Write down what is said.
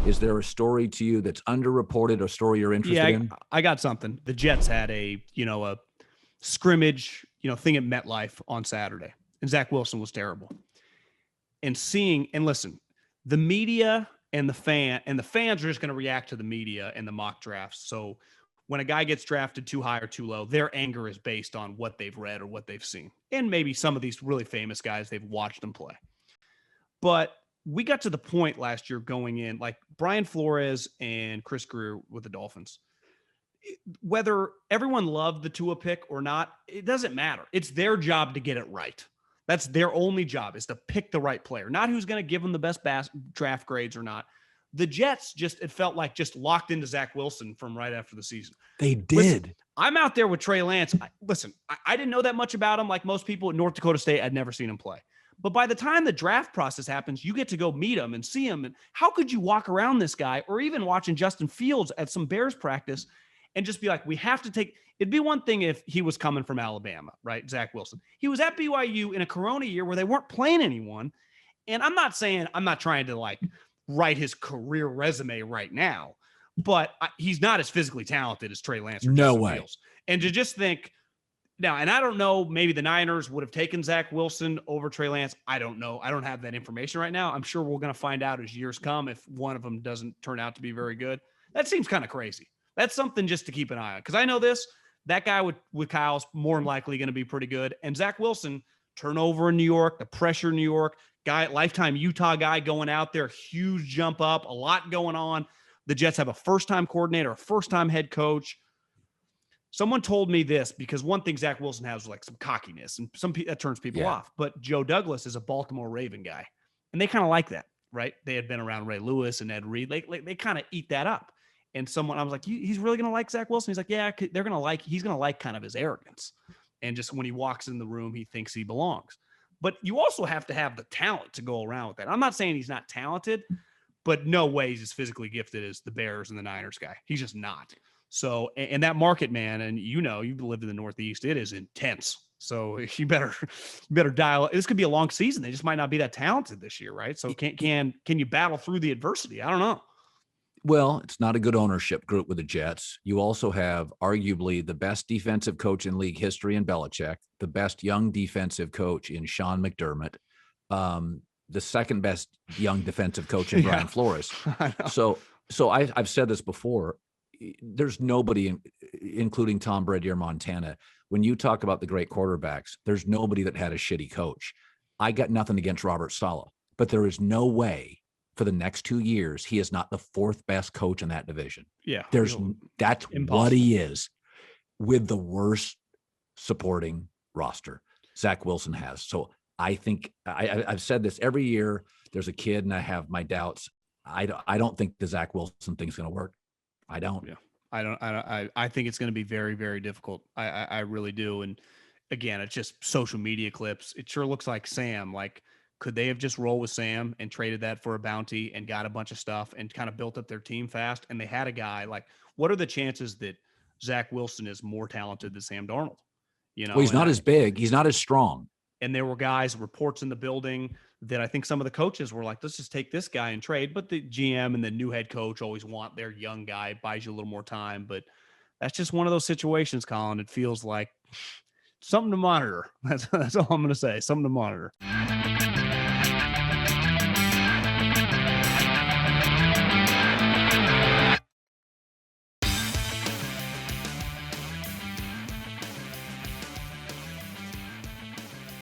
Is there a story to you that's underreported, a story you're interested in? I got something. The Jets had a scrimmage, thing at MetLife on Saturday, and Zach Wilson was terrible. And listen, the media and the fans are just going to react to the media and the mock drafts. So when a guy gets drafted too high or too low, their anger is based on what they've read or what they've seen. And maybe some of these really famous guys, they've watched them play. But we got to the point last year going in, like Brian Flores and Chris Greer with the Dolphins. Whether everyone loved the Tua pick or not, it doesn't matter. It's their job to get it right. That's their only job, is to pick the right player, not who's going to give them the best draft grades or not. The Jets it felt like just locked into Zach Wilson from right after the season. They did. Listen, I'm out there with Trey Lance. I didn't know that much about him. Like most people at North Dakota State, I'd never seen him play. But by the time the draft process happens, you get to go meet him and see him. And how could you walk around this guy, or even watching Justin Fields at some Bears practice and just be like, we have to take – it'd be one thing if he was coming from Alabama, right, Zach Wilson. He was at BYU in a Corona year where they weren't playing anyone. And I'm not trying to, like, write his career resume right now, but he's not as physically talented as Trey Lance or Justin Fields. And to just think – now, and I don't know, maybe the Niners would have taken Zach Wilson over Trey Lance. I don't know. I don't have that information right now. I'm sure we're going to find out as years come if one of them doesn't turn out to be very good. That seems kind of crazy. That's something just to keep an eye on. Because I know that guy with Kyle's more than likely going to be pretty good. And Zach Wilson, turnover in New York, the pressure in New York, lifetime Utah guy going out there, huge jump up, a lot going on. The Jets have a first-time coordinator, a first-time head coach. Someone told me this, because one thing Zach Wilson has is like some cockiness, and that turns people off. But Joe Douglas is a Baltimore Raven guy, and they kind of like that, right? They had been around Ray Lewis and Ed Reed. They kind of eat that up. And I was like, he's really going to like Zach Wilson? He's like, yeah, he's going to like kind of his arrogance. And just when he walks in the room, he thinks he belongs. But you also have to have the talent to go around with that. I'm not saying he's not talented, but no way he's as physically gifted as the Bears and the Niners guy. He's just not. So, and that market, man, and you've lived in the Northeast, it is intense. So you better dial. This could be a long season. They just might not be that talented this year, right? So can you battle through the adversity? I don't know. Well, it's not a good ownership group with the Jets. You also have arguably the best defensive coach in league history in Belichick, the best young defensive coach in Sean McDermott, the second best young defensive coach in Brian Flores. So I've said this before. There's nobody, including Tom Brady or Montana, when you talk about the great quarterbacks, there's nobody that had a shitty coach. I got nothing against Robert Saleh, but there is no way for the next 2 years he is not the fourth best coach in that division. Yeah, that's impossible. What he is, with the worst supporting roster Zach Wilson has. So I think I've said this every year. There's a kid, and I have my doubts. I don't think the Zach Wilson thing's going to work. I don't. Yeah, I think it's going to be very, very difficult. I really do. And again, it's just social media clips. It sure looks like Sam. Like, could they have just rolled with Sam and traded that for a bounty and got a bunch of stuff and kind of built up their team fast? And they had a guy like, what are the chances that Zach Wilson is more talented than Sam Darnold? Well, he's not as big. He's not as strong. And there were reports in the building that I think some of the coaches were like, let's just take this guy and trade. But the GM and the new head coach always want their young guy, buys you a little more time. But that's just one of those situations, Colin. It feels like something to monitor. That's all I'm going to say. Something to monitor.